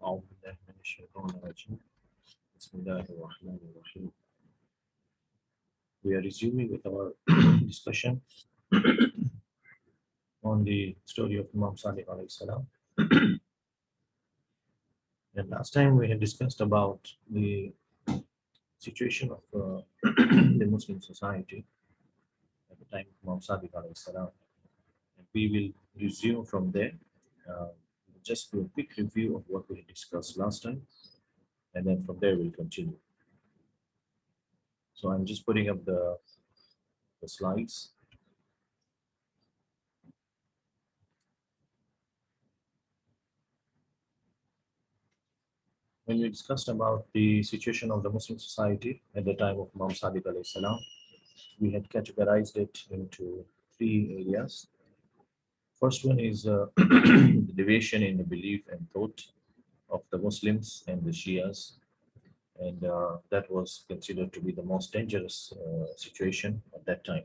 أعوذ بالله من الشيطان الرجيم بسم الله الرحمن الرحيم. We are resuming with our discussion on the story of Imam Sadiq alayhi salam. And last time we had discussed about the situation of the Muslim society at the time of Imam Sadiq alayhi salam. And we will resume from there. Uh, just do a quick review of what we discussed last time, and then from there we'll continue. So I'm just putting up the slides. When we discussed about the situation of the Muslim society at the time of Imam Sadiq alayhi salam, we had categorized it into three areas. First one is the deviation in the belief and thought of the Muslims and the Shias, and that was considered to be the most dangerous situation at that time.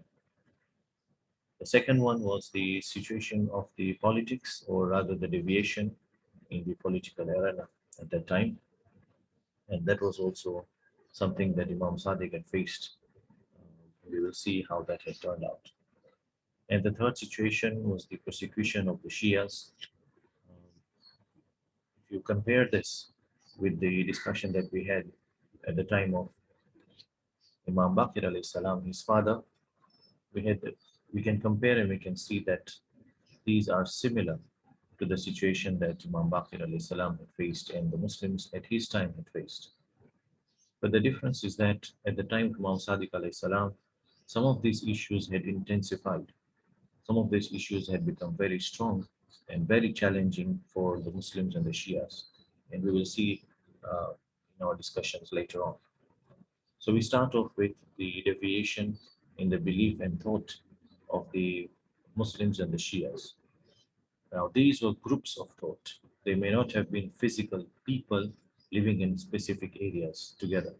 The second one was the situation of the politics, or rather the deviation in the political arena at that time, and that was also something that Imam Sadiq had faced. We will see how that had turned out. And the third situation was the persecution of the Shias. If you compare this with the discussion that we had at the time of Imam Bakr alayhi salam, his father, we had we can compare and we can see that these are similar to the situation that Imam Bakr alayhi salam had faced and the Muslims at his time had faced. But the difference is that at the time of Imam Sadiq alayhi salam, some of these issues had intensified. Some of these issues had become very strong and very challenging for the Muslims and the Shias. And we will see in our discussions later on. So we start off with the deviation in the belief and thought of the Muslims and the Shias. Now, these were groups of thought. They may not have been physical people living in specific areas together.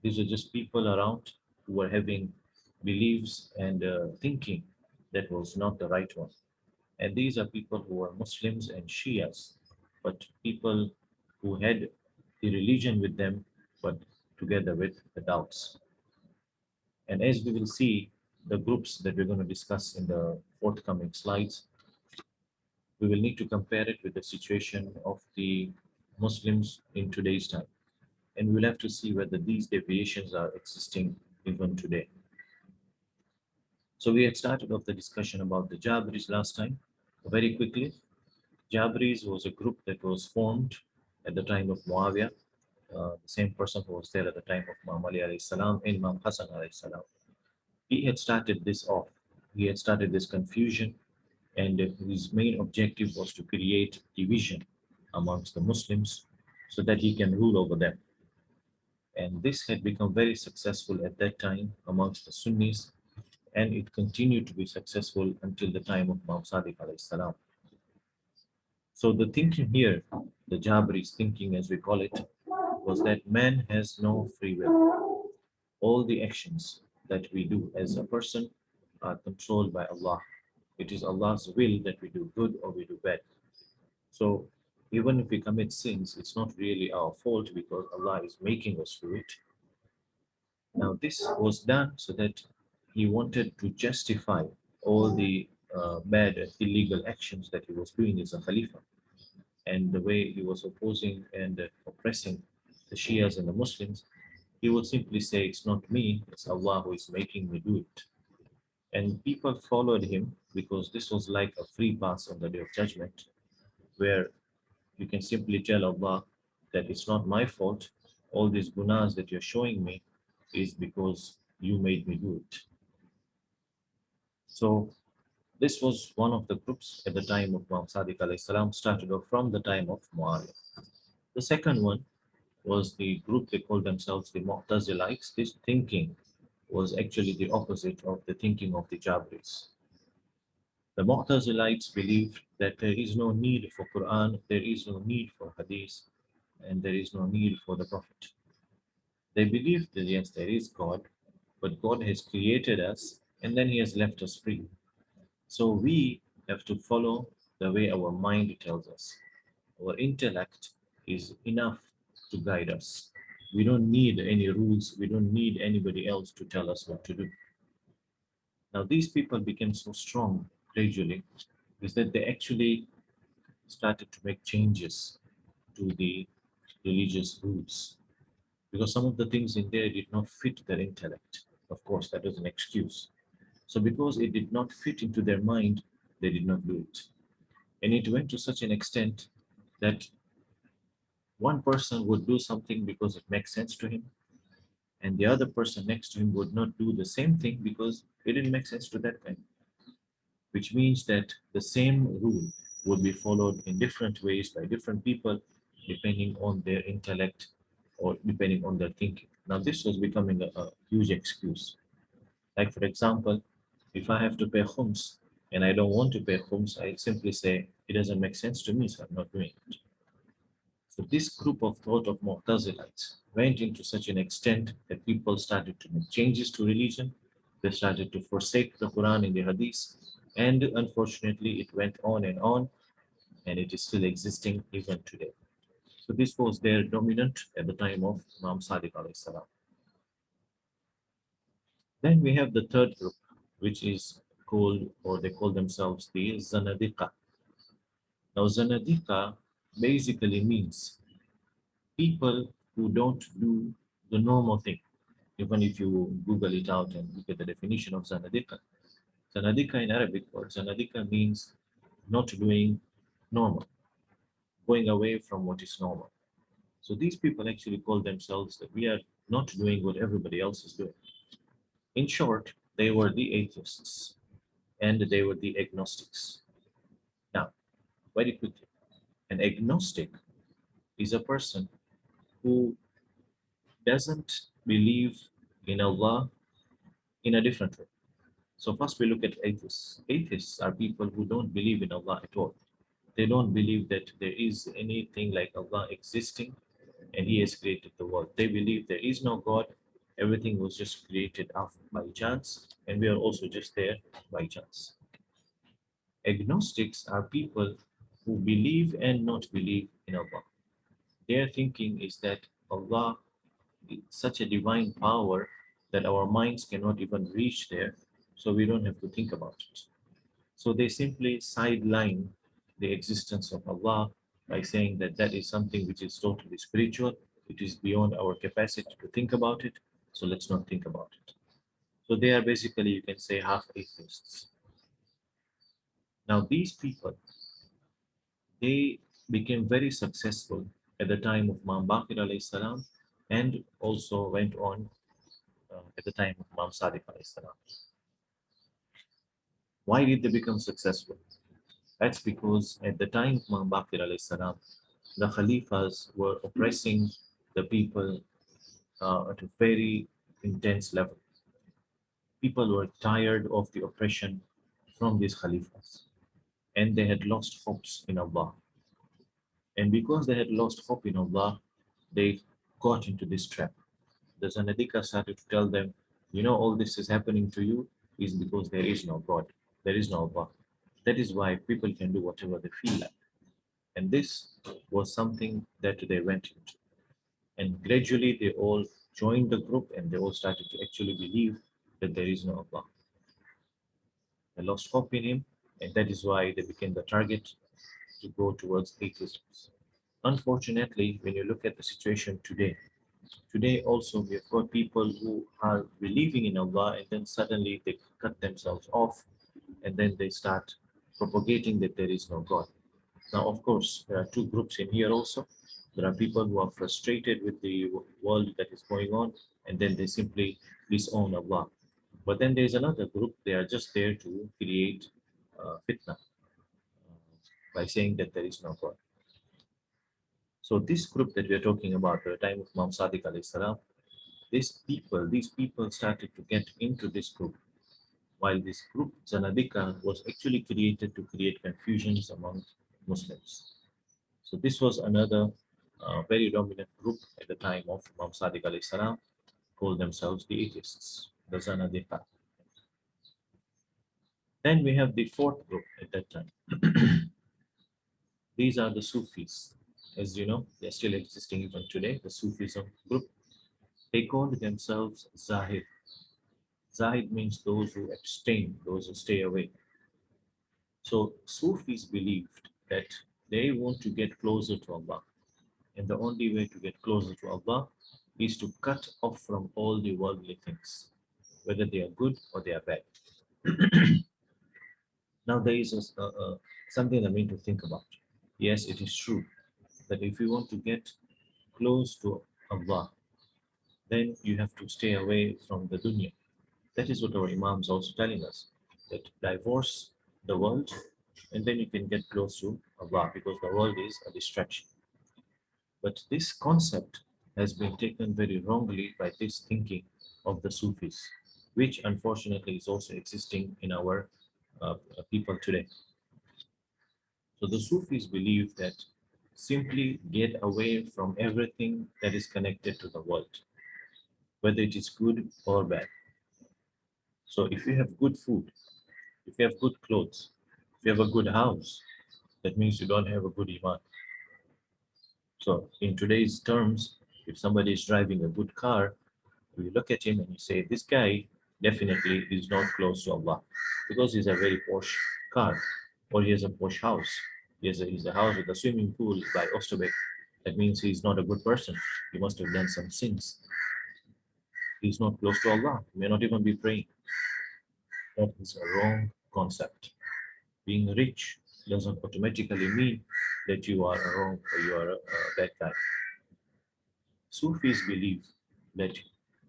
These are just people around who were having beliefs and thinking that was not the right one. And these are people who were Muslims and Shias, but people who had the religion with them, but together with the doubts. And as we will see, the groups that we're going to discuss in the forthcoming slides, we will need to compare it with the situation of the Muslims in today's time. And we'll have to see whether these deviations are existing even today. So we had started off the discussion about the Jabris last time. Very quickly, Jabris was a group that was formed at the time of Muawiyah, the same person who was there at the time of Imam Ali alayhi salam and Imam Hassan alayhi salam. He had started this off. He had started this confusion, and his main objective was to create division amongst the Muslims so that he can rule over them. And this had become very successful at that time amongst the Sunnis, and it continued to be successful until the time of Imam Sadiq alayhi salam. So the thinking here, the Jabri's thinking as we call it, was that man has no free will. All the actions that we do as a person are controlled by Allah. It is Allah's will that we do good or we do bad. So even if we commit sins, it's not really our fault because Allah is making us do it. Now this was done so that he wanted to justify all the bad and illegal actions that he was doing as a Khalifa, and the way he was opposing and oppressing the Shias and the Muslims. He would simply say, "It's not me, it's Allah who is making me do it." And people followed him because this was like a free pass on the day of judgment, where you can simply tell Allah that it's not my fault. All these gunas that you're showing me is because you made me do it. So this was one of the groups at the time of Imam Sadiq alayhi salam, started off from the time of Muawiyah. The second one was the group they called themselves the Mu'tazilites. This thinking was actually the opposite of the thinking of the Jabris. The Mu'tazilites believed that there is no need for Quran, there is no need for Hadith, and there is no need for the Prophet. They believed that yes, there is God, but God has created us and then He has left us free. So we have to follow the way our mind tells us. Our intellect is enough to guide us. We don't need any rules. We don't need anybody else to tell us what to do. Now, these people became so strong gradually is that they actually started to make changes to the religious rules because some of the things in there did not fit their intellect. Of course, that was an excuse. So, because it did not fit into their mind, they did not do it. And it went to such an extent that one person would do something because it makes sense to him, and the other person next to him would not do the same thing because it didn't make sense to that guy, which means that the same rule would be followed in different ways by different people depending on their intellect or depending on their thinking. Now, this was becoming a huge excuse. Like, for example, if I have to pay khums and I don't want to pay khums, I simply say it doesn't make sense to me, so I'm not doing it. So this group of thought of Mu'tazilites went into such an extent that people started to make changes to religion. They started to forsake the Quran and the Hadith. And unfortunately, it went on, and it is still existing even today. So this was their dominant at the time of Imam Sadiq alayhi salam. Then we have the third group, which is called, or they call themselves the Zanadiqa. Now, Zanadiqa basically means people who don't do the normal thing. Even if you Google it out and look at the definition of Zanadiqa, Zanadiqa in Arabic or Zanadiqa means not doing normal, going away from what is normal. So these people actually call themselves that we are not doing what everybody else is doing. In short, they were the atheists and they were the agnostics. Now, very quickly, an agnostic is a person who doesn't believe in Allah in a different way. So first we look at atheists. Atheists are people who don't believe in Allah at all. They don't believe that there is anything like Allah existing and He has created the world. They believe there is no God. Everything was just created by chance, and we are also just there by chance. Agnostics are people who believe and not believe in Allah. Their thinking is that Allah is such a divine power that our minds cannot even reach there, so we don't have to think about it. So they simply sideline the existence of Allah by saying that that is something which is totally spiritual, it is beyond our capacity to think about it, so let's not think about it. So they are basically, you can say, half atheists. Now, these people, they became very successful at the time of Imam Baqir alayhi salam and also went on at the time of Imam Sadiq alayhi salam. Why did they become successful? That's because at the time of Imam Baqir alayhi salam, the Khalifas were oppressing the people at a very intense level. People were tired of the oppression from these Khalifas and they had lost hopes in Allah. And because they had lost hope in Allah, they got into this trap. The Zanadika started to tell them, you know, all this is happening to you is because there is no God, there is no Allah. That is why people can do whatever they feel like. And this was something that they went into. And gradually they all joined the group and they all started to actually believe that there is no Allah. They lost hope in Him, and that is why they became the target to go towards atheism. Unfortunately, when you look at the situation today, today also we have got people who are believing in Allah and then suddenly they cut themselves off and then they start propagating that there is no God. Now, of course, there are two groups in here also. There are people who are frustrated with the world that is going on and then they simply disown Allah. But then there's another group, they are just there to create fitna by saying that there is no God. So this group that we are talking about at the time of Imam Sadiq alayhi salam, these people started to get into this group, while this group, Zanadika, was actually created to create confusions among Muslims. So this was another very dominant group at the time of Imam Sadiq alayhi salam, called themselves the atheists, the Zanadika. Then we have the fourth group at that time. These are the Sufis. as you know, they're still existing even today, the Sufism group. They called themselves Zahid. Zahid means those who abstain, those who stay away. So Sufis believed that they want to get closer to Allah. And the only way to get closer to Allah is to cut off from all the worldly things, whether they are good or they are bad. Now there is something I mean to think about. Yes, it is true that if you want to get close to Allah, then you have to stay away from the dunya. That is what our Imam is also telling us, that divorce the world and then you can get close to Allah because the world is a distraction. But this concept has been taken very wrongly by this thinking of the Sufis, which unfortunately is also existing in our people today. So the Sufis believe that simply get away from everything that is connected to the world, whether it is good or bad. So if you have good food, if you have good clothes, if you have a good house, that means you don't have a good iman. So in today's terms, if somebody is driving a good car, you look at him and you say, this guy definitely is not close to Allah because he's a very posh car or he has a posh house. He's a house with a swimming pool by Osterbek. That means he's not a good person. He must have done some sins. He's not close to Allah. He may not even be praying. That is a wrong concept. Being rich doesn't automatically mean that you are a wrong or you are a bad guy. Sufis believe that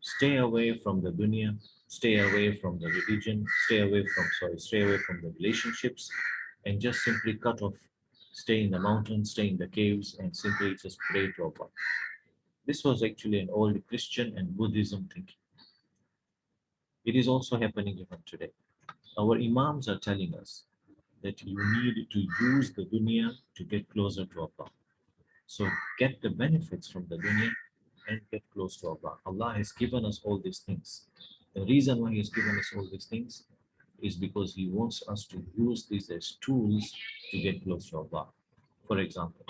stay away from the dunya, stay away from the religion, stay away from the relationships, and just simply cut off, stay in the mountains, stay in the caves, and simply just pray to Allah. This was actually an old Christian and Buddhism thinking. It is also happening even today. Our Imams are telling us that you need to use the dunya to get closer to Allah. So get the benefits from the dunya and get close to Allah. Allah has given us all these things. The reason why He has given us all these things is because He wants us to use these as tools to get close to Allah. For example,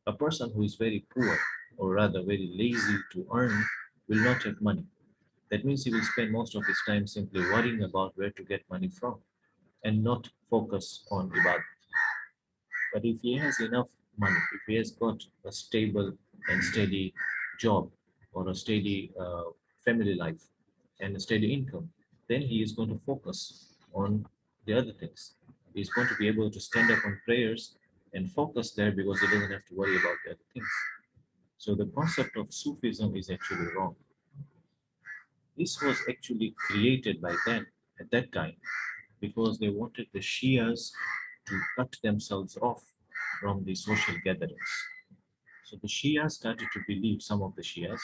a person who is very poor or rather very lazy to earn will not have money. That means he will spend most of his time simply worrying about where to get money from and not focus on ibadah. But if he has enough money, if he has got a stable and steady job or a steady family life and a steady income, then he is going to focus on the other things. He's going to be able to stand up on prayers and focus there because he doesn't have to worry about the other things. So the concept of Sufism is actually wrong. This was actually created by them at that time because they wanted the Shias to cut themselves off from the social gatherings. So the Shias started to believe, some of the Shias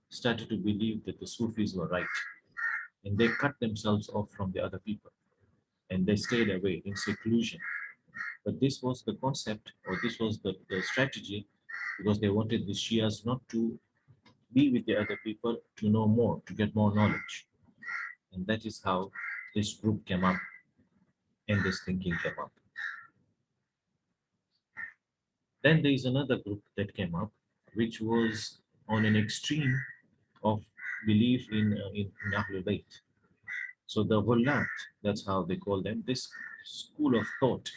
started to believe that the Sufis were right. And they cut themselves off from the other people. And they stayed away in seclusion. But this was the concept, or this was the strategy, because they wanted the Shias not to be with the other people to know more, to get more knowledge. And that is how this group came up and this thinking came up. Then there is another group that came up, which was on an extreme of belief in Ahlul Bayt. So the Ghulat, that's how they call them, this school of thought,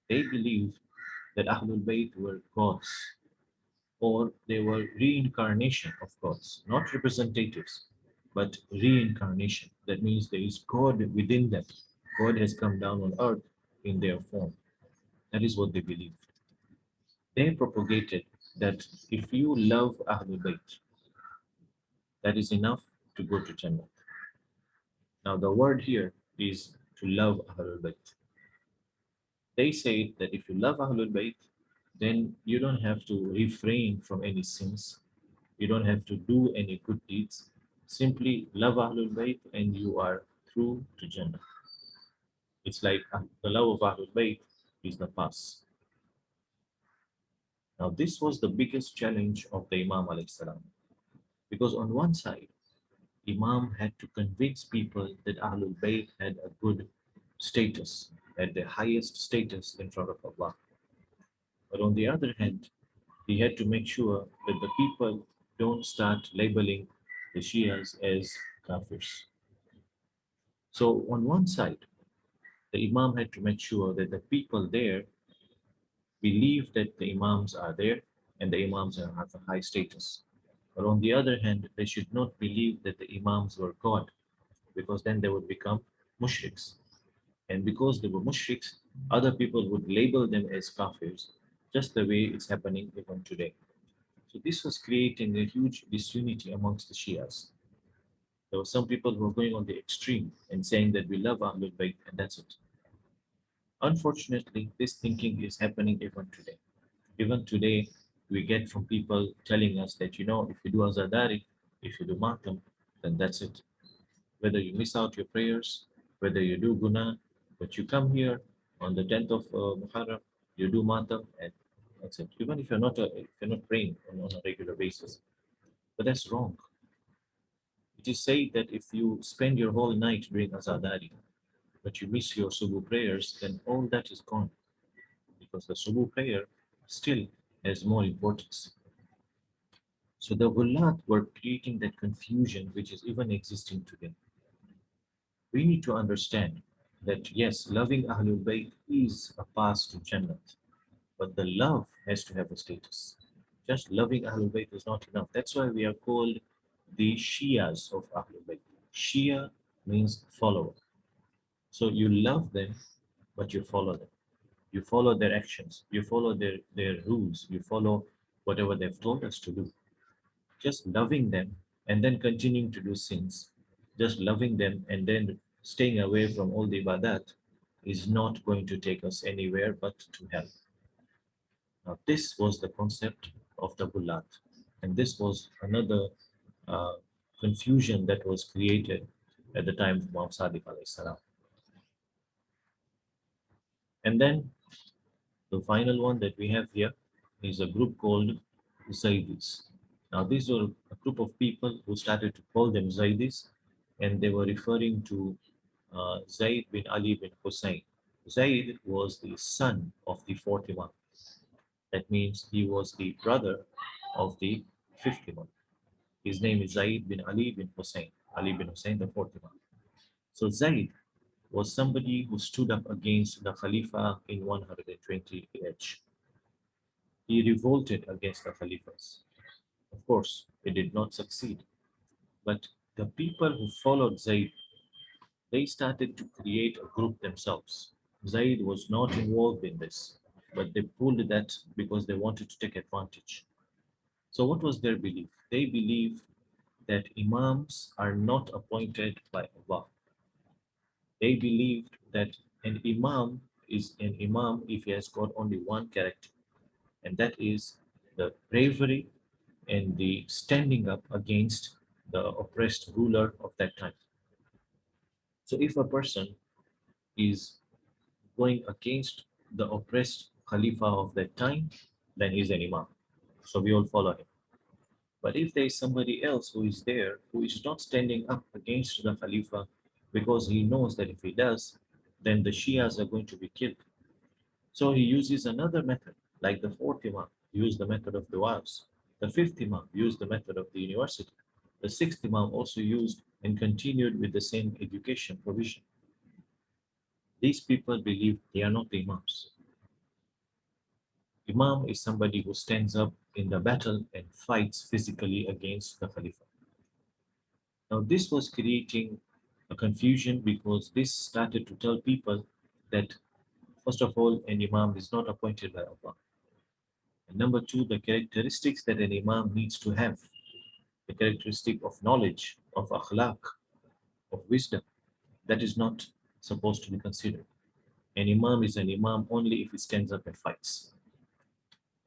they believed that Ahlul Bayt were gods or they were reincarnation of gods, not representatives, but reincarnation. That means there is God within them. God has come down on earth in their form. That is what they believed. They propagated that if you love Ahlul Bayt, that is enough to go to Jannah. Now, the word here is to love Ahlul Bayt. They say that if you love Ahlul Bayt, then you don't have to refrain from any sins. You don't have to do any good deeds. Simply love Ahlul Bayt and you are through to Jannah. It's like the love of Ahlul Bayt is the pass. Now, this was the biggest challenge of the Imam alayhi salam. Because on one side, Imam had to convince people that Ahlul Bayt had a good status, had the highest status in front of Allah. But on the other hand, He had to make sure that the people don't start labeling the Shias as kafirs. So on one side, the Imam had to make sure that the people there believe that the Imams are there and the Imams have a high status. But on the other hand, they should not believe that the Imams were God, because then they would become mushriks. And because they were mushriks, other people would label them as kafirs, just the way it's happening even today. So this was creating a huge disunity amongst the Shias. There were some people who were going on the extreme and saying that we love Ahlul Bayt and that's it. Unfortunately, this thinking is happening even today. Even today, we get from people telling us that, if you do Azadari, if you do Matam, then that's it. Whether you miss out your prayers, whether you do Guna, but you come here on the 10th of Muharram, you do Matam, and that's it. Even if you're not praying on a regular basis. But that's wrong. It is said that if you spend your whole night doing Azadari, but you miss your Subuh prayers, then all that is gone, because the Subuh prayer still has more importance. So the Gullat were creating that confusion which is even existing today. We need to understand that yes, loving Ahlul Bayt is a path to Jannat, but the love has to have a status. Just loving Ahlul Bayt is not enough. That's why we are called the Shias of Ahlul Bayt. Shia means follower. So you love them, but you follow them. You follow their actions. You follow their rules. You follow whatever they've told us to do. Just loving them and then continuing to do sins, just loving them and then staying away from all the ibadat is not going to take us anywhere but to hell. Now, this was the concept of the Gulat, and this was another uh, confusion that was created at the time of Imam Sadiq alayhi salam. And then the final one that we have here is a group called Zaydis. Now, these were a group of people who started to call them Zaydis, and they were referring to Zayd bin Ali bin Hussein. Zayd was the son of the 40 Imam. That means he was the brother of the 50 Imam. His name is Zayd bin Ali bin Hussein. Ali bin Hussein, the 40 Imam. So Zayd was somebody who stood up against the Khalifa in 120 AH. He revolted against the Khalifas. Of course, he did not succeed. But the people who followed Zayd, they started to create a group themselves. Zayd was not involved in this, but they pulled that because they wanted to take advantage. So, what was their belief? They believed that Imams are not appointed by Allah. They believed that an Imam is an Imam if he has got only one character, and that is the bravery and the standing up against the oppressed ruler of that time. So, if a person is going against the oppressed Khalifa of that time, then he's an Imam. So, we all follow him. But if there is somebody else who is there who is not standing up against the Khalifa because he knows that if he does, then the Shias are going to be killed. So he uses another method, like the fourth Imam used the method of the wives. The fifth Imam used the method of the university. The sixth Imam also used and continued with the same education provision. These people believe they are not the Imams. Imam is somebody who stands up in the battle and fights physically against the Khalifa. Now, this was creating a confusion because this started to tell people that, first of all, an Imam is not appointed by Allah. And number two, the characteristics that an Imam needs to have, the characteristic of knowledge, of akhlaq, of wisdom, that is not supposed to be considered. An Imam is an Imam only if he stands up and fights.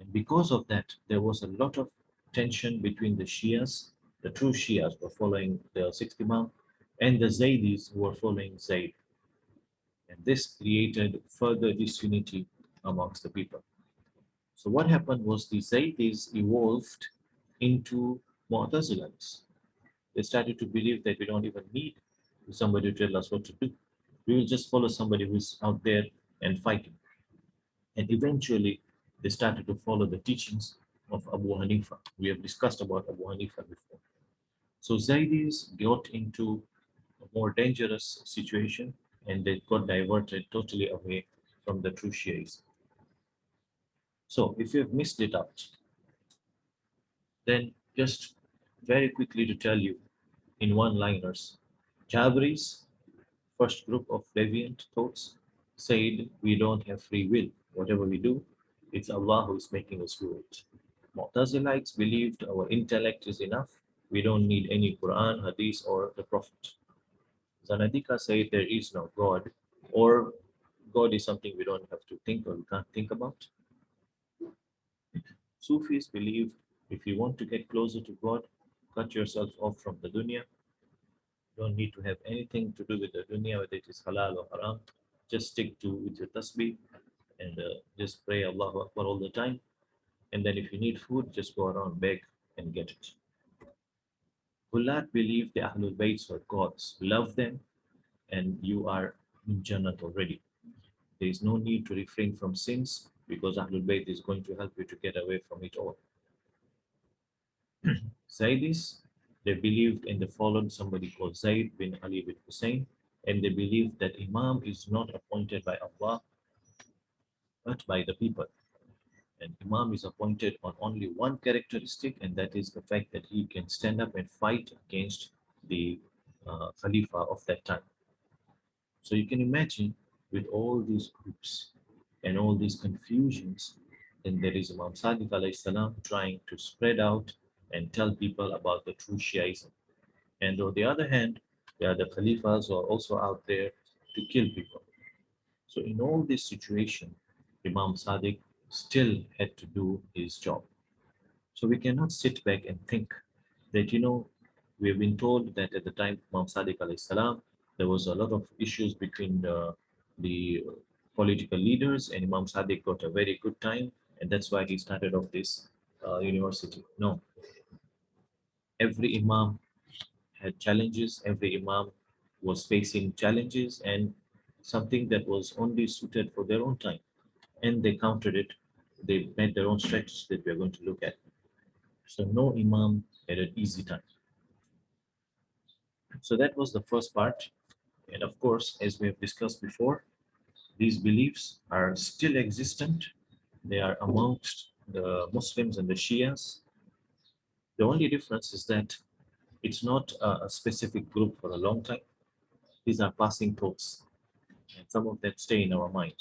And because of that, there was a lot of tension between the Shias, the true Shias were following the sixth Imam, and the Zaydis who were following Zayd. And this created further disunity amongst the people. So what happened was the Zaydis evolved into Mu'tazilites. They started to believe that we don't even need somebody to tell us what to do. We will just follow somebody who's out there and fighting. And eventually, they started to follow the teachings of of Abu Hanifa. We have discussed about Abu Hanifa before. So Zaydis got into a more dangerous situation and they got diverted totally away from the true Shias. So if you have missed it out, then just very quickly to tell you in one-liners, Jabris, first group of deviant thoughts, said we don't have free will. Whatever we do, it's Allah who is making us do it. Mu'tazilites believed our intellect is enough. We don't need any Quran, Hadith, or the Prophet. Zanadika said there is no God, or God is something we don't have to think or we can't think about. Sufis believe if you want to get closer to God, cut yourself off from the dunya. You don't need to have anything to do with the dunya, whether it is halal or haram. Just stick to with your tasbih and just pray Allahu Akbar all the time. And then if you need food, just go around, beg and get it. Kullat believe the Ahlul Bayt are gods. Love them and you are in Jannat already. There is no need to refrain from sins because Ahlul Bayt is going to help you to get away from it all. Zaydis, they believed and they followed somebody called Zayd bin Ali bin Hussein, and they believed that Imam is not appointed by Allah but by the people. And Imam is appointed on only one characteristic, and that is the fact that he can stand up and fight against the Khalifa of that time. So you can imagine with all these groups and all these confusions, then there is Imam Sadiq alayhi salam trying to spread out and tell people about the true Shiaism. And on the other hand, there are the Khalifas who are also out there to kill people. So in all this situation, Imam Sadiq still had to do his job. So we cannot sit back and think that, we have been told that at the time of Imam Sadiq alayhi salam, there was a lot of issues between the political leaders, and Imam Sadiq got a very good time, and that's why he started off this university. No, every Imam had challenges, every Imam was facing challenges and something that was only suited for their own time. And they countered it, they made their own strategies that we are going to look at. So no Imam had an easy time. So that was the first part. And of course, as we have discussed before, these beliefs are still existent. They are amongst the Muslims and the Shias. The only difference is that it's not a specific group for a long time. These are passing thoughts, and some of them stay in our mind.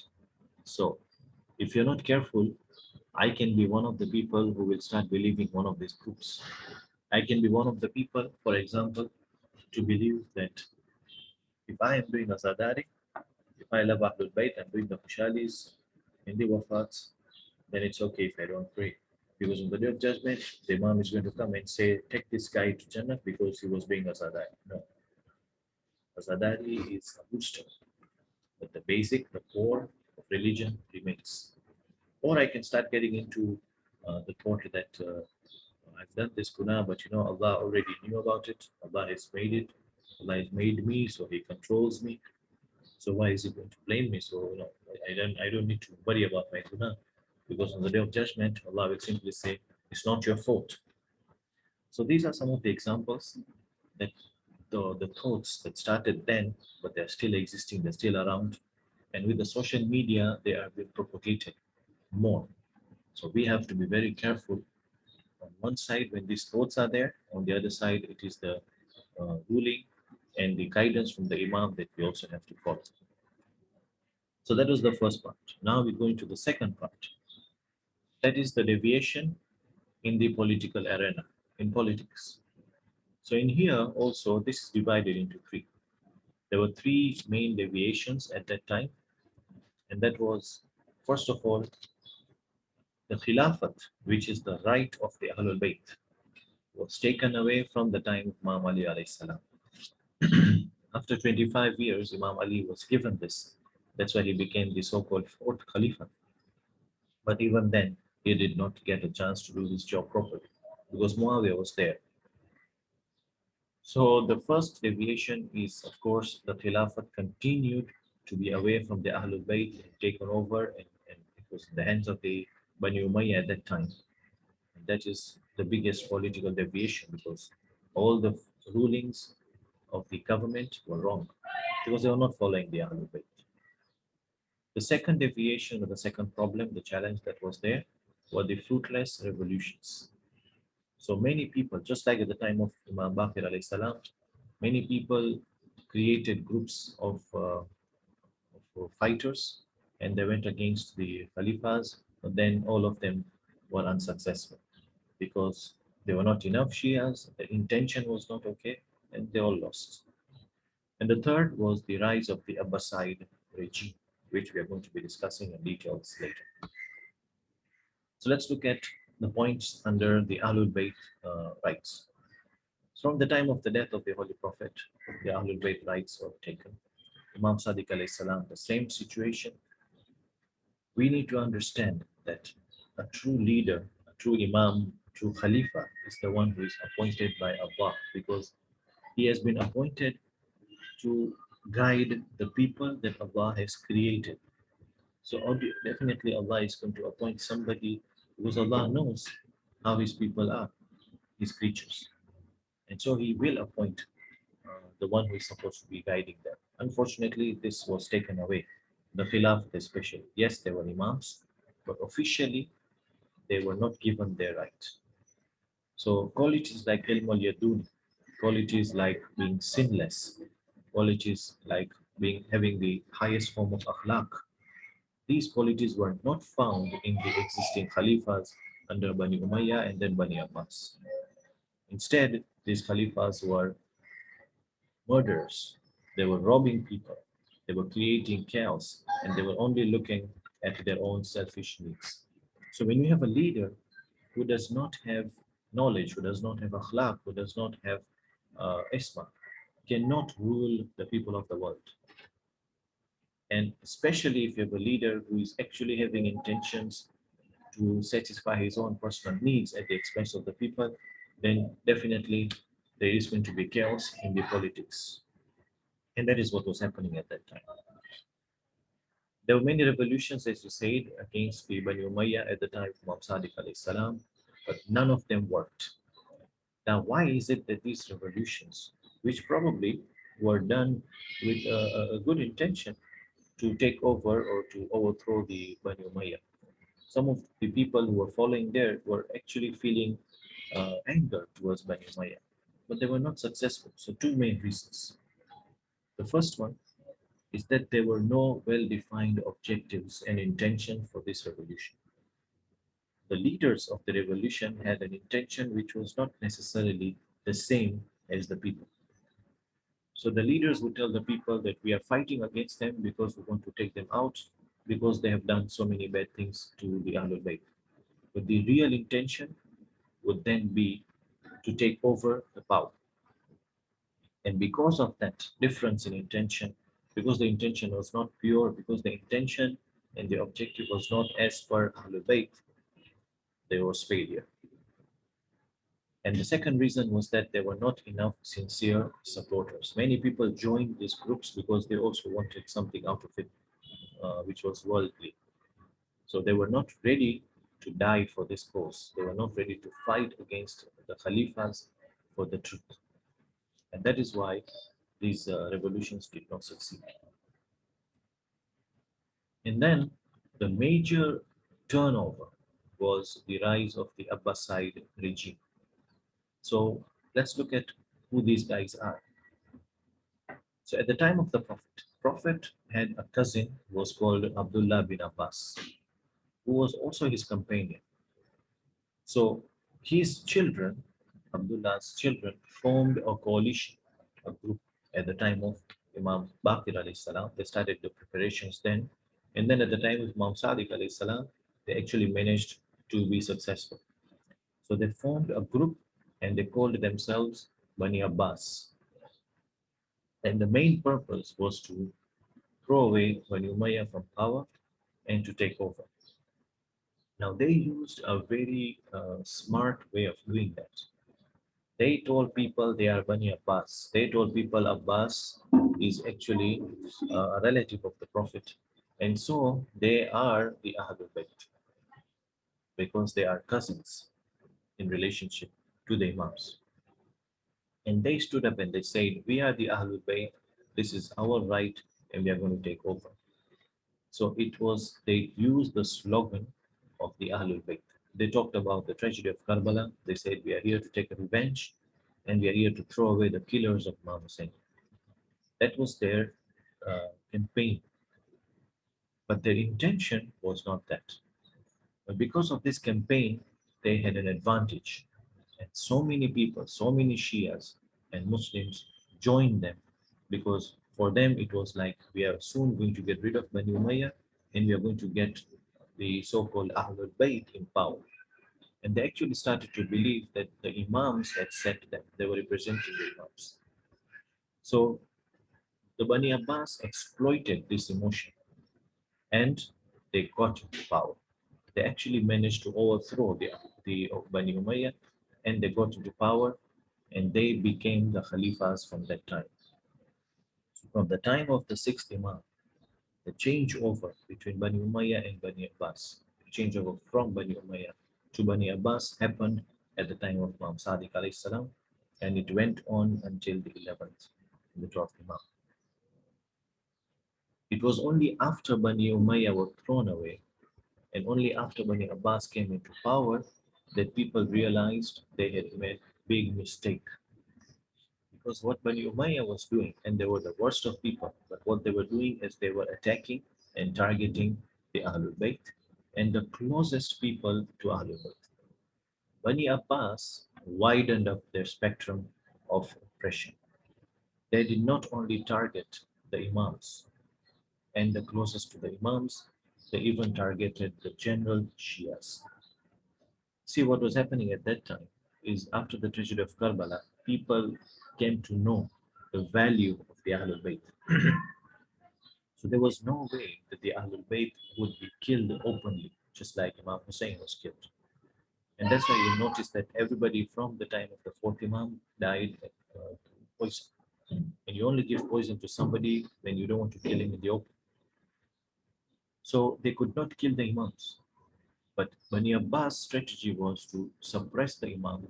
So if you're not careful, I can be one of the people who will start believing one of these groups. I can be one of the people, for example, to believe that if I am doing a Zadari, if I love Ahlul Bayt, I'm doing the Kushalis in the Wafats, then it's okay if I don't pray. Because on the day of judgment, the Imam is going to come and say, take this guy to Jannah because he was being a Zadari. No, a Zadari is a good step, but the basic, the core of religion remains. Or I can start getting into the thought that I've done this guna, but Allah already knew about it. Allah has made it. Allah has made me, so He controls me. So why is He going to blame me? So I don't need to worry about my guna, because on the day of judgment, Allah will simply say, "It's not your fault." So these are some of the examples that the thoughts that started then, but they're still existing, they're still around, and with the social media, they are being propagated more. So we have to be very careful. On one side, when these thoughts are there, on the other side, it is the ruling and the guidance from the Imam that we also have to follow. So that was the first part. Now we go into the second part. That is the deviation in the political arena, in politics. So in here also, this is divided into three. There were three main deviations at that time, and that was, first of all, the Khilafat, which is the right of the Ahlul Bayt, was taken away from the time of Imam Ali alayhi salam. After 25 years, Imam Ali was given this. That's why he became the so-called fourth Khalifa. But even then, he did not get a chance to do his job properly because Muawiyah was there. So the first deviation is, of course, the Khilafat continued to be away from the Ahlul Bayt and taken over, and it was in the hands of the Bani Umayyah at that time. that is the biggest political deviation because all the rulings of the government were wrong because they were not following the Ahlul Bayt. The second deviation or the second problem, the challenge that was there, were the fruitless revolutions. So many people, just like at the time of Imam Baqir alayhi salam, many people created groups of fighters and they went against the Khalifas, but then all of them were unsuccessful because there were not enough Shias, the intention was not okay, and they all lost. And the third was the rise of the Abbasid regime, which we are going to be discussing in details later. So let's look at the points under the Ahlul Bayt rights. From the time of the death of the Holy Prophet, the Ahlul Bayt rights were taken. Imam Sadiq alayhi salam, the same situation. We need to understand that a true leader, a true Imam, true Khalifa is the one who is appointed by Allah because he has been appointed to guide the people that Allah has created. So definitely Allah is going to appoint somebody because Allah knows how his people are, his creatures. And so he will appoint the one who is supposed to be guiding them. Unfortunately, this was taken away. The Khilafat especially. Yes, they were Imams, but officially they were not given their right. So qualities like ilm al yadun, qualities like being sinless, qualities like being having the highest form of akhlaq, these qualities were not found in the existing Khalifas under Bani Umayyah and then Bani Abbas. Instead, these Khalifas were murderers. They were robbing people. They were creating chaos, and they were only looking at their own selfish needs. So when you have a leader who does not have knowledge, who does not have akhlaq, who does not have isma, cannot rule the people of the world. And especially if you have a leader who is actually having intentions to satisfy his own personal needs at the expense of the people, then definitely there is going to be chaos in the politics. And that is what was happening at that time. There were many revolutions, as you said, against the Bani Umayyah at the time of Imam Sadiq alayhi salam, but none of them worked. Now, why is it that these revolutions, which probably were done with a good intention to take over or to overthrow the Bani Umayyah, some of the people who were following there were actually feeling anger towards Bani Umayyah, but they were not successful. So, two main reasons. The first one is that there were no well-defined objectives and intention for this revolution. The leaders of the revolution had an intention which was not necessarily the same as the people. So the leaders would tell the people that we are fighting against them because we want to take them out because they have done so many bad things to the Ahlul Bayt. But the real intention would then be to take over the power. And because of that difference in intention, because the intention was not pure, because the intention and the objective was not as per Ahlul Bayt, there was failure. And the second reason was that there were not enough sincere supporters. Many people joined these groups because they also wanted something out of it, which was worldly. So they were not ready to die for this cause. They were not ready to fight against the Khalifas for the truth. And that is why these revolutions did not succeed. And then the major turnover was the rise of the Abbasid regime. So let's look at who these guys are. So at the time of the Prophet had a cousin who was called Abdullah bin Abbas, who was also his companion. So his children, Abdullah's children, formed a coalition, a group at the time of Imam Baqir alayhi salam. They started the preparations then. And then at the time of Imam Sadiq alayhi salam, they actually managed to be successful. So they formed a group and they called themselves Bani Abbas. And the main purpose was to throw away Bani Umayyah from power and to take over. Now they used a very smart way of doing that. They told people they are Bani Abbas. They told people Abbas is actually a relative of the Prophet. And so they are the Ahlul Bayt because they are cousins. in relationship to the Imams. And they stood up and they said, we are the Ahlul Bayt, this is our right, and we are going to take over. So it was, they used the slogan of the Ahlul Bayt. They talked about the tragedy of Karbala. They said, we are here to take a revenge, and we are here to throw away the killers of Imam Hussein. That was their campaign, but their intention was not that. But because of this campaign, they had an advantage. And so many people, so many Shias and Muslims joined them because for them it was like we are soon going to get rid of Bani Umayyah and we are going to get the so-called Ahlul Bayt in power. And they actually started to believe that the Imams had set them, they were representing the Imams. So the Bani Abbas exploited this emotion and they got into power. They actually managed to overthrow the Bani Umayyah and they got into power and they became the Khalifas from that time. From the time of the sixth Imam, the changeover between Bani Umayyah and Bani Abbas, the changeover from Bani Umayyah to Bani Abbas happened at the time of Imam Sadiq alayhi salam, and it went on until the 11th, the 12th Imam. It was only after Bani Umayyah were thrown away and only after Bani Abbas came into power that people realized they had made big mistake. Because what Bani Umayyah was doing, and they were the worst of people, but what they were doing is they were attacking and targeting the Ahlul Bayt and the closest people to Ahlul Bayt. Bani Abbas widened up their spectrum of oppression. They did not only target the Imams and the closest to the Imams, they even targeted the general Shias. See, what was happening at that time is after the tragedy of Karbala, people came to know the value of the Ahlul Bayt. So there was no way that the Ahlul Bayt would be killed openly, just like Imam Hussein was killed. And that's why you notice that everybody from the time of the fourth Imam died poison. And you only give poison to somebody when you don't want to kill him in the open. So they could not kill the Imams. But Bani Abbas' strategy was to suppress the Imam,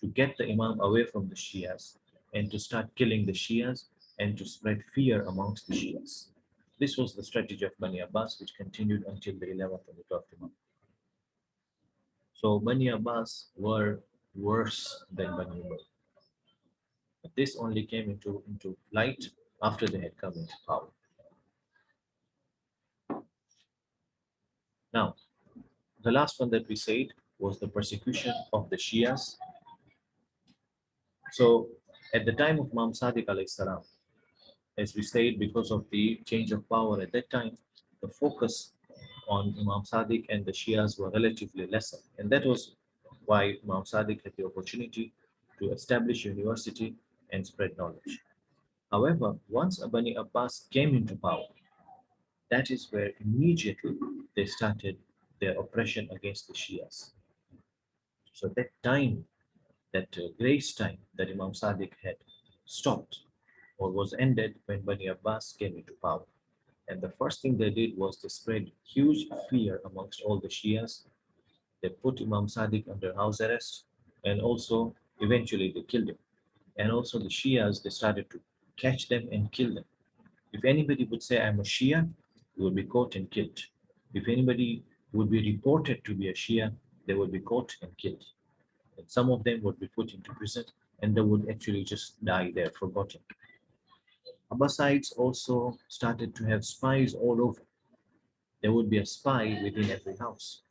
to get the Imam away from the Shias, and to start killing the Shias and to spread fear amongst the Shias. This was the strategy of Bani Abbas, which continued until the 11th and the 12th Imam. So Bani Abbas were worse than Bani Umayyah. But this only came into light after they had come into power. Now, the last one that we said was the persecution of the Shias. So at the time of Imam Sadiq alayhi salam, as we said, because of the change of power at that time, the focus on Imam Sadiq and the Shias were relatively lesser. And that was why Imam Sadiq had the opportunity to establish a university and spread knowledge. However, once Bani Abbas came into power, that is where immediately they started their oppression against the Shias. So that time, that grace time that Imam Sadiq had stopped or was ended when Bani Abbas came into power. And the first thing they did was to spread huge fear amongst all the Shias. They put Imam Sadiq under house arrest and also eventually they killed him. And also the Shias, they started to catch them and kill them. If anybody would say, I'm a Shia, he would be caught and killed. If anybody would be reported to be a Shia, they would be caught and killed. And some of them would be put into prison and they would actually just die there, forgotten. Abbasides also started to have spies all over. There would be a spy within every house.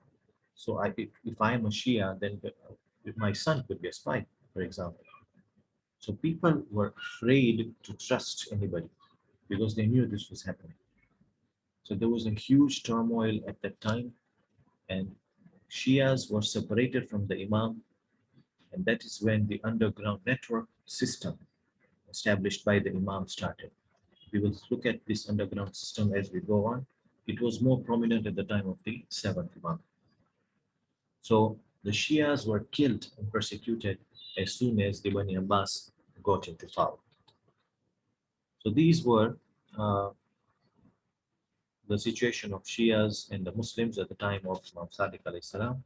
So if I am a Shia, then my son could be a spy, for example. So people were afraid to trust anybody because they knew this was happening. So there was a huge turmoil at that time, and Shias were separated from the Imam, and that is when the underground network system established by the Imam started. We will look at this underground system as we go on. It was more prominent at the time of the seventh Imam. So the Shias were killed and persecuted as soon as the Bani Abbas got into power. So these were the situation of Shias and the Muslims at the time of Imam Sadiq alayhi salam.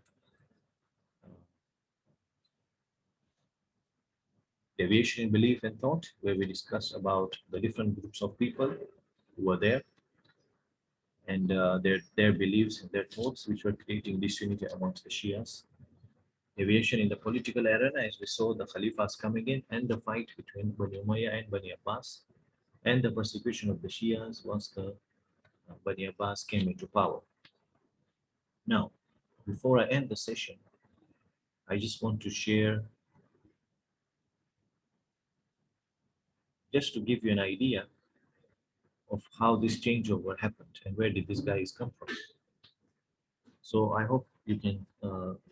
Deviation in Belief and Thought, where we discuss about the different groups of people who were there and their beliefs and their thoughts, which were creating disunity amongst the Shias. Deviation in the political arena, as we saw the Khalifas coming in and the fight between Bani Umayyah and Bani Abbas, and the persecution of the Shias once the Bani Abbas came into power. Now, before I end the session, I just want to share, just to give you an idea of how this changeover happened and where did these guys come from. So I hope you can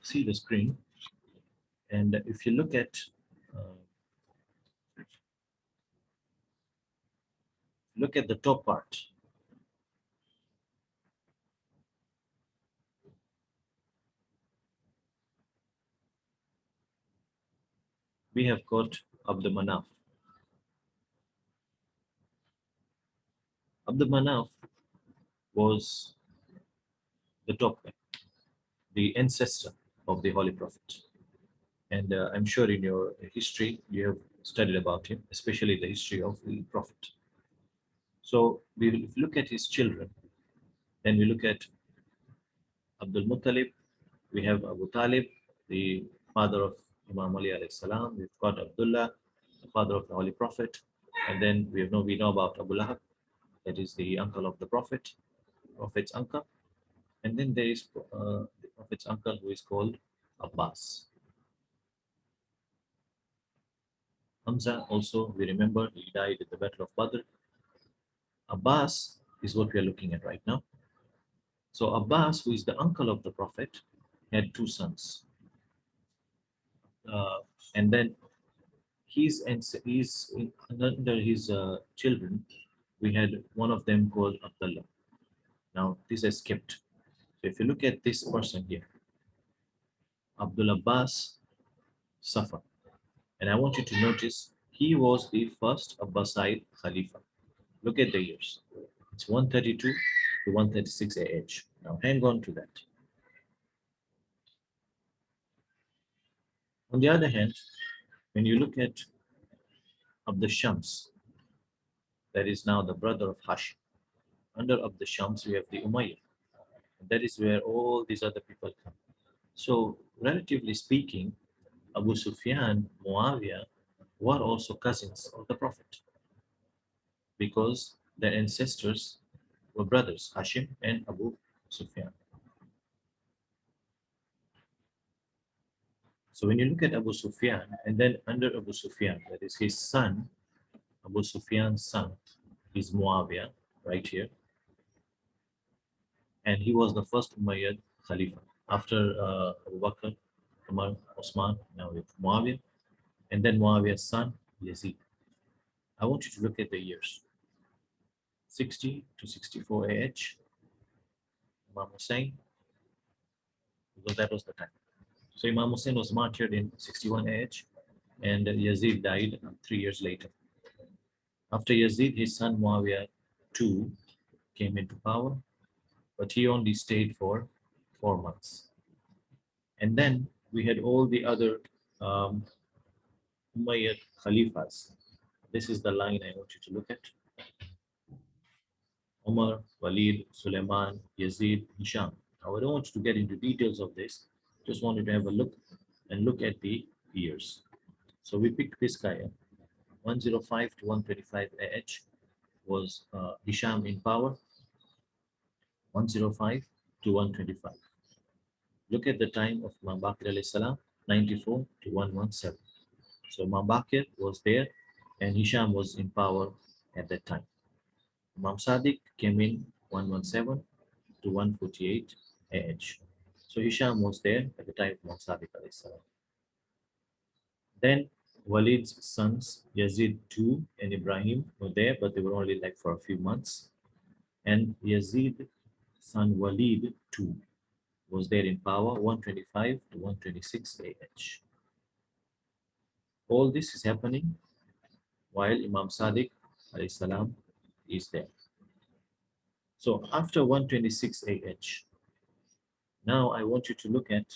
see the screen. And if you look at the top part, we have got Abd Manaf. Abd Manaf was the top man, the ancestor of the Holy Prophet. And I'm sure in your history you have studied about him, especially the history of the Prophet. So we will look at his children, then we look at Abdul Muttalib, we have Abu Talib, the father of Imam Ali alayhi salam. We've got Abdullah, the father of the Holy Prophet, and then we know about Abu Lahab, that is the uncle of the Prophet, Prophet's uncle, and then there is the Prophet's uncle who is called Abbas. Hamza also, we remember, he died at the Battle of Badr. Abbas is what we are looking at right now. So Abbas, who is the uncle of the Prophet, had two sons. Uh, and then under his children, we had one of them called Abdullah. Now, this is skipped. So if you look at this person here, Abdul Abbas Safar, and I want you to notice he was the first Abbasid Khalifa. Look at the years. It's 132 to 136 AH. Now, hang on to that. On the other hand, when you look at Abd Shams, that is now the brother of Hashim. Under Abd Shams, we have the Umayyad. That is where all these other people come. So, relatively speaking, Abu Sufyan, Muawiyah were also cousins of the Prophet because their ancestors were brothers, Hashim and Abu Sufyan. So, when you look at Abu Sufyan, and then under Abu Sufyan, that is his son, Abu Sufyan's son is Muawiyah, right here. And he was the first Umayyad Khalifa after Abu Bakr, Umar, Osman, now with Muawiyah, and then Muawiyah's son, Yazid. I want you to look at the years 60 to 64 AH, Imam Hussein, because that was the time. So Imam Hussein was martyred in 61 AH, and Yazid died 3 years later. After Yazid, his son Muawiyah too came into power, but he only stayed for 4 months. And then we had all the other Umayyad Khalifas. This is the line I want you to look at. Umar, Walid, Suleiman, Yazid, Hisham. Now, I don't want you to get into details of this. Just wanted to have a look and look at the years. So we picked this guy up. 105 to 125 AH was Hisham in power. 105 to 125. Look at the time of Imam Baqir alayhi salam, 94 to 117. So Imam Baqir was there and Hisham was in power at that time. Imam Sadiq came in 117 to 148 AH. So Hisham was there at the time of Imam Sadiq alayhi salam. Then Walid's sons Yazid II and Ibrahim were there, but they were only like for a few months. And Yazid's son Walid II was there in power 125 to 126 AH. All this is happening while Imam Sadiq alayhi salam is there. So after 126 AH, now I want you to look at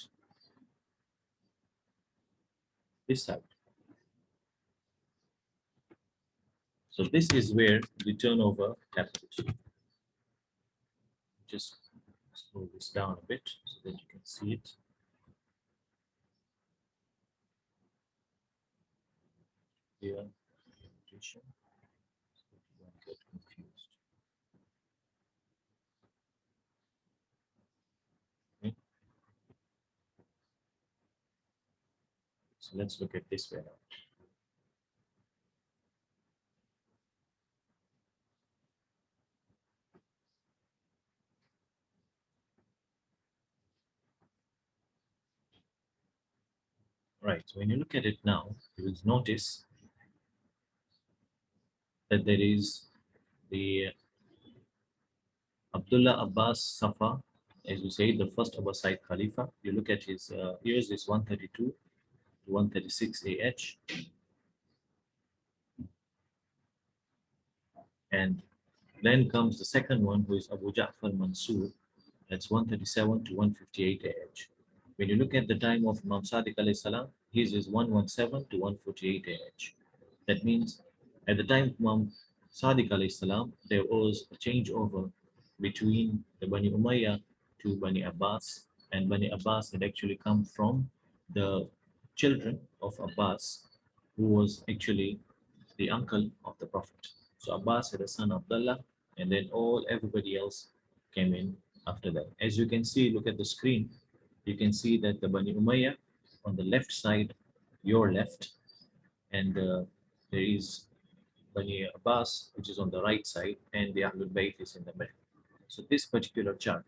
this side. So this is where the turnover happens. Just slow this down a bit so that you can see it. Here, notation, so that you don't get confused. Okay. So let's look at this way now. Right. So when you look at it now, you will notice that there is the Abdullah Abbas Safa, as you say, the first Abbasid Khalifa. You look at his years is 132 to 136 AH, and then comes the second one, who is Abu Ja'far Mansur. That's 137 to 158 AH. When you look at the time of Imam Sadiq alayhi salam, his is 117 to 148 AH. That means at the time of Imam Sadiq alayhi salam, there was a changeover between the Bani Umayyah to Bani Abbas, and Bani Abbas had actually come from the children of Abbas, who was actually the uncle of the Prophet. So Abbas had a son Abdullah, and then everybody else came in after that. As you can see, look at the screen, you can see that the Bani Umayyah on the left side, your left, and there is Bani Abbas, which is on the right side, and the Ahlul Bayt is in the middle. So this particular chart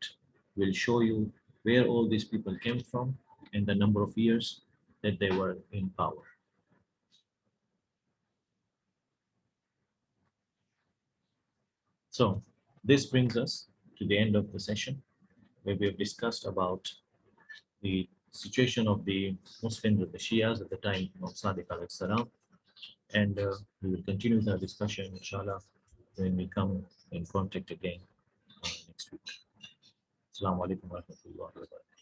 will show you where all these people came from and the number of years that they were in power. So this brings us to the end of the session, where we have discussed about the situation of the Muslims, of the Shias at the time of Sadiq alayhi salam, and we will continue the discussion, inshallah, when we come in contact again next week. Assalamu alaikum wa rahmatullahi wa barakatuh.